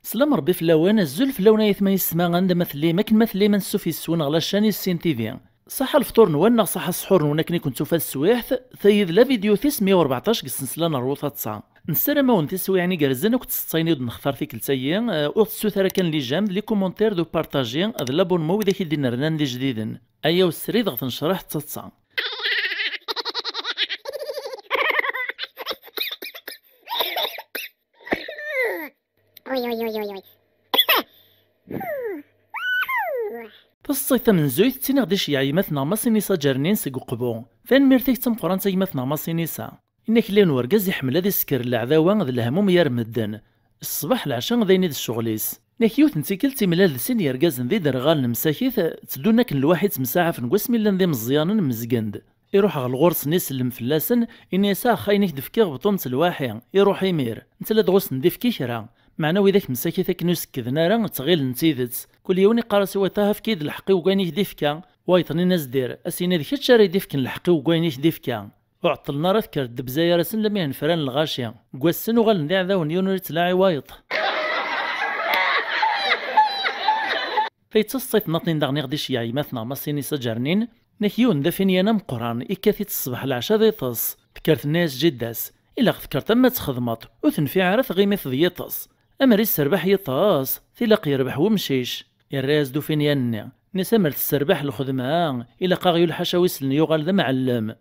سلام ربي في اللوان الزول في اللون يثما يسمى عند مثلي ما كنمثلي من السوفي السون غلا شاني السين تيفي صح الفطور نوانا صح السحور نوانا كني كنت في السوايح ثيد لا فيديو 114 قسنسلا نروث تصا نسرا ما ونتسوي يعني قرزنا كنت تصايني ونختار فيك التايين اوغتسو ثرا كان لي جام لي كومونتير دو بارطاجي هاد لابونمون اذا كي دينا رنان دي جديدن ايا والسري ضغط نشرح تصا تصيث من زويت تينا غديش يعي مثنا ماسينيسا جارنين سيقو قبو فان ميرتيك تم قران تاي مثنا ماسينيسا إنك لين ورقاز يحمل هذا السكر العذاوة ذا الهموم يرمدن الصباح العشاء ذاين الشغليس نكيوت نتيكل تيملال سين يرقاز ذي درغال نمساكيث تدونك الواحد مساعف نقوس ميلان ذي مزيان مزقند يروح على الغرس نيس المفلاسن إني سا خاينك دفكي غبطون تلواحي يروح يمير انت لا دغوس ندفكي كرا معنا وذاك مساكيثك نوسك نارا تغيل نتيذت كل يوم قرا سوا تاها في كيد الحقي وكاينيك ديفكا وايطني ناس دير اسينا ذيك تشاري ديفك الحقي وكاينيك ديفكا وعطلنا راه ذكر الدبزايا راسن لما ينفران الغاشيه قوسن وغال نديع ذا ونيون تلاعي وايط فيتصيط ناطين داغني غديش يعي مثنا ماسيني سجرنين نكيون ذا فين ينام قران إكاثي الصباح العشاء ذي طس ذكرت الناس جداس إلا ذكرت أما تخدمط وتنفي عرف غيمث ذيطس أما ريس سربح يطاس تلاقي يربح ومشيش الراس دو فين يني نسمر تسربح الخدمة إلا قاغيو الحشاويس يغال ذا معلم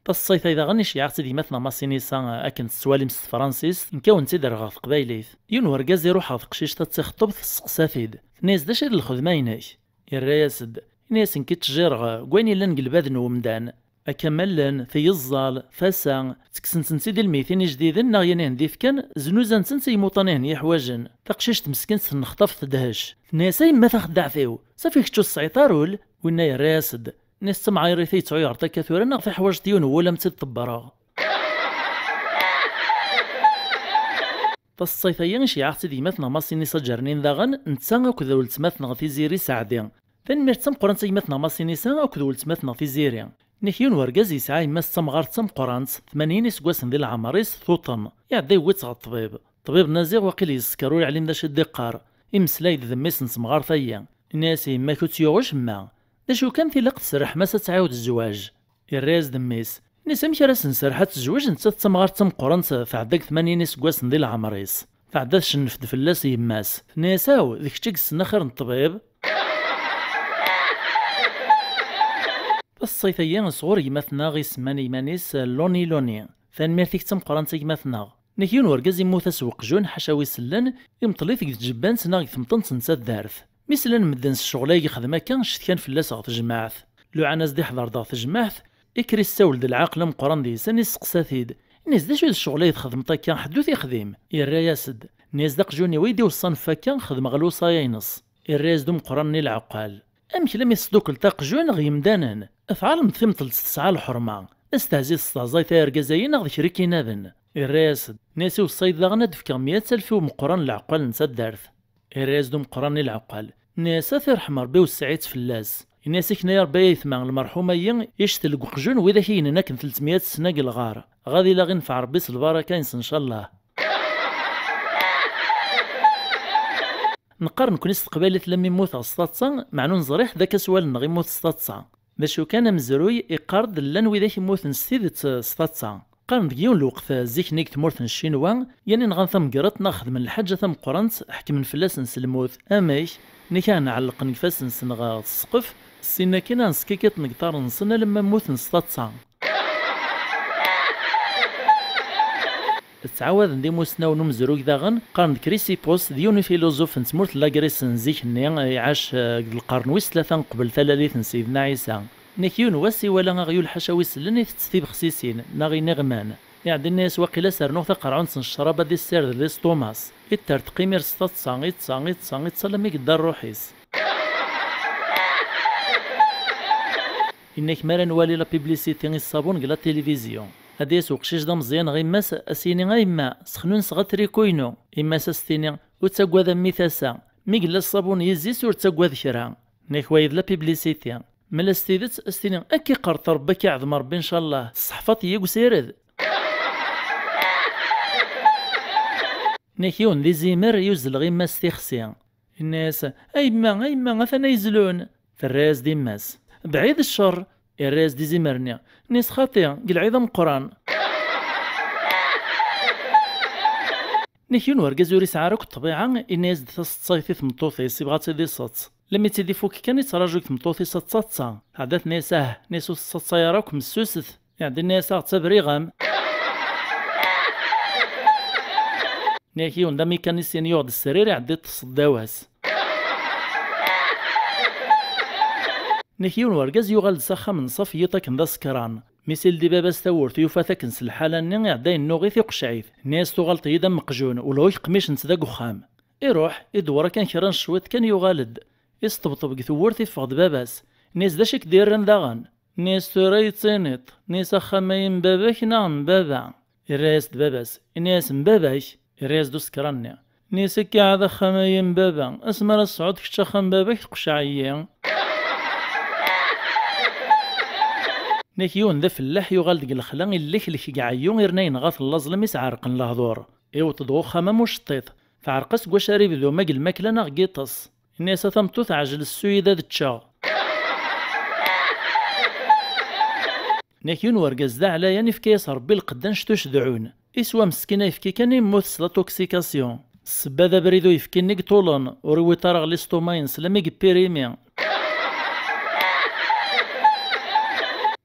تصيث إذا غنيش يعرف دي مثلا ماسينيسا أكن السوالي مس فرانسيس نكون تيدر غاف قبايليث يون ورقاز يروح هاذ قشيش تتخطب في السقسافيد ناس داش هاد الخدمة يناك يراسد ناس نكي تجيرغ كواني لان قلبادن ومدان أكملن في الزال فاسا تكسن سيدي الميتين جديدن ناغينا نديف كان زنوزان تنسي موطنين يحواجن تقشيش تمسكن سنخطف تدهش ناس ما تخدع فيو صافيك تشو السيطارول وينا يراسد ناس تمع يريثي تعير تكاثورا ناغ في حواج ديون ولا متد طبراغ تصيفيا شي عاختي دي مثنا ماسيني سجرنين داغن نتسا كذا ولتمثنا في زيري سعدين ثان مرتم قران تي مثنا ماسيني سا كذا ولتمثنا في زيري نكيون ورقاز يسعى يمس تمغار تم قرانت 80 سكواس ندير العمريس ثوطن يعدي ويتغ الطبيب طبيب نازيغ وقيل يسكرو يعلم داش الدقار يمسلايد ذميس نتمغار ثيا ناسي ما كتيوغش ما داشو كان في لقت سرح ما تعاود الزواج الراز دميس نسم كراس نسرحات الزواج نتا تمغار تم قرانت فعداك 80 سكواس ندير العمريس فعدا شنفد فلاس يماس ناساو ذيك تيك السنخر الطبيب الصيفيين صغور يمثنا غي سماني مانيس لوني ثان ميرتيك تم قرانت يمثنا نكيون ورقاز يموت اسوق جون حشاوي سلان يمطلي ثيك تجبان سنا غي ثمطن تنسى دارث مثلا مدن الشغل يخدم كان شت كان فلاس غا تجمعث لو عناس دي حضر ضغط تجمعث اكري السول د العقل مقران دي سني سقساثيد الناس دا شو الشغل يخدم كان حدوث يخدم الراياسد الناس داق جوني ويدي والصنف كان خدم غلو صاينص الرايس دو مقراني العقال امك لم يصدوك التاق جون غيمدانا افعال مثمثل تسعى الحرمه استهزي الصازاي تاير جزاين غد شريكي نابن الرايسد ناسي والصيد داغنا دفكا 100,000 ومقران العقال نتا دارث الرايس دو مقراني العقال ناس ترحم ربي والسعيد فلاس الناس كنا ربي يثمن المرحومين يشتلق قجون واذا كاين هناك 300 سنه الغار غادي لا غنفع ربي البركه ان شاء الله نقارن كون استقبالة لما يموت السطاطسا معنون زريح ذاك سوال نغي يموت السطاطسا باش كان مزروي يقارد لان وذا يموت نستيد السطاطسا قارن ديون الوقت زيك نيك تمورت الشينوا يعني نغنثم قرات ناخذ من الحاجه ثم قرنت حكم فلاس نسلموت امايش نكان علق نفاس نسنغا السقف سينا كنا نسكيكت نقطار نصنا لما موت نسطاطسا تعاود ندي موسنا ونمزروك داغن قارن كريسي بوست ديون فيلوزوف نتمورت لاكريس نزيك ني عاش القرن ويس ثلاثة قبل ثلاثة سيدنا عيسى نكيون واسي ولا غيو الحشاويس لني تستيب خسيسين ناغي نغمان يعني الناس واقيلا سرنوث قرعون الشرابة دي السير دي توماس الترتقي مير سطاطسا يتصلمي قدار روحيس إنك مرة نوالي لا بيبليسيتي الصابون قلا التلفزيون هادي سوق شيش دا مزيان غي ماس اسيني غا يما سخنون صغا تريكوينو اما ساستيني وتاكوا ذا ميثاسا ميقلا الصابون يزي سور تاكواذ كرا نيك وايد لا بيبليسيتي ملا ستيدت استيني اكي قرط ربك يعظم ربي ان شاء الله الصحفات ياك سيرد نيكيون ذي زيمر يوزل غي ماس تيخسي الناس ايما اثنا يزلون فالراز دي ماس بعيد الشر الراز دي زيمرني نيس خاطي قل عظم قران نيكيون ورقز يوريس عارك الطبيعة الناس دي تصايفي ثمطوثي سيبغا تيدي صوت لما تيدي فوك كان يتراجوك ثمطوثي صاتصا عادات نيساه نيسو الصايراك مسوسث يعني الناس تبريغم نيكيون دا ميكانيسيان يوغد السرير يعدي تصداواس نيكيون ورقز يوغال ساخا من صف يطاك ندا سكران ميسيل دي باباس تاورت يوفاثاك نس الحالة ني يعداي النوغيث يقشعيث ناس تغلط يدا مقجون ولو يقميش نسدا قخام يروح يدورا كان كران شويت كان يغالد يستبطب ثورت يفقد باباس ناس داشك ديرن داغن ناس توري تصينيط ناس خمايم باباك نعم بابا الراس باباس ناس مباباك الراس دو سكراني نيسك عاد خمايم بابا اسمر الصعود كتشخم باباك قشعيين نيكيون ذا فلاح يغالد الخلا اللي كلك قعيون يرنين غاث اللازلم يسعرقن لهضور ايو تضغو خمام وشطيط فعرقس قواشاري بذو ماق الماكلة نغيطس الناس ثمتوث عجل السويدة تشاغ نيكيون ورقز ذا على يعني فكيس ربي القدان شتوش دعون إسوا مسكينة يفكي كان يموت سلا توكسيكاسيون السبا ذا بريدو يفكي نيك طولون وروي طارغ ليستوماين سلاميك بيريمي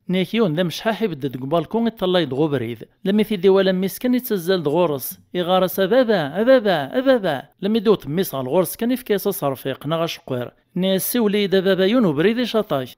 نيكيون ذا مشحاح يبدد قبالكون يطلع يدغو بريد لما في ديوالا مسكن يتسزل دغورس يغارس أبابا لما يدو تميس على الغورس كان يفكيس صرفيق نغاش قوير ناسي وليد بابا يونو بريد شطاش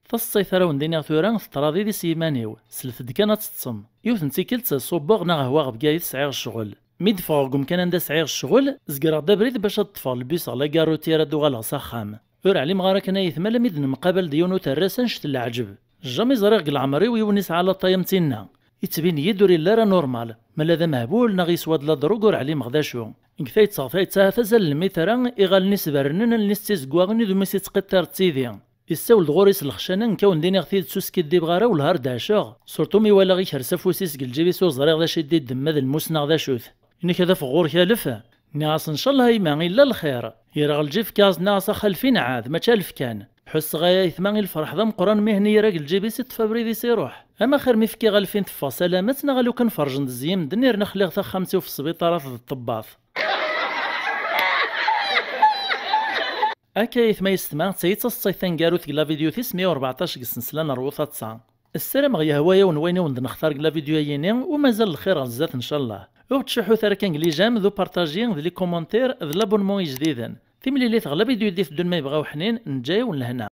فالصيثرة وندينا ثوران ثطراضي دي سيمانيو سلفد كانت تصم يوث نتيكلت صوبوغ نغهواغ بقايد سعيغ الشغل ميد فوقهم كان عندها سعيغ الشغل زقرا دا بريد باش تطفى البيس على كاروتيرا دوغالها صخام ور علي مغارا كان يثمل ميد مقابل ديونو تراسا نشت العجب جامي زريغ العمري ويونس على طايمتينا يتبين يدوري لارا نورمال مالا ذا مهبول نغي سواد لا دروغور علي مغداشو كفايت صافيت تازال الميثرا يغال نسبرنن النستيزكواغني دو ميسي تقطر تسيدي يساول دغوريس الخشانه نكون ديني غثيد سوسكي دي بغارا والهار داشاغ سورتو مي ولا غي كرسا فوسيس الجيبي سو زريغ ذا شدي الدم هذا المسنغ ذا شوث انك هذا فغور كالفه ناس ان شاء الله يما الا الخير يرغ الجيف كاز ناس خلفين عاد ما تالف كان حس غايا يثمان الفرح ذا مقران مهني راك الجيبي 6 فبراير يروح اما خير مفكي غالفين تفا سلامتنا غالو كنفرج نزيم دنير نخلي غثا خمسه في السبيطار في الطباط أكايث ما يستمع تسيت الصيثان قالوا لا فيديو 114 قسنسلان روثة 9 السلام غيا هوايا ونويني نختار لا فيديو يينين ومازال الخير غزات ان شاء الله وتشحو ثرا كان لي جام ذو بارطاجين ذو لي كومونتير ذو لابونمون جديدا ثملي لي تغلى فيديو دي في ما يبغاو حنين نجاي ولهنا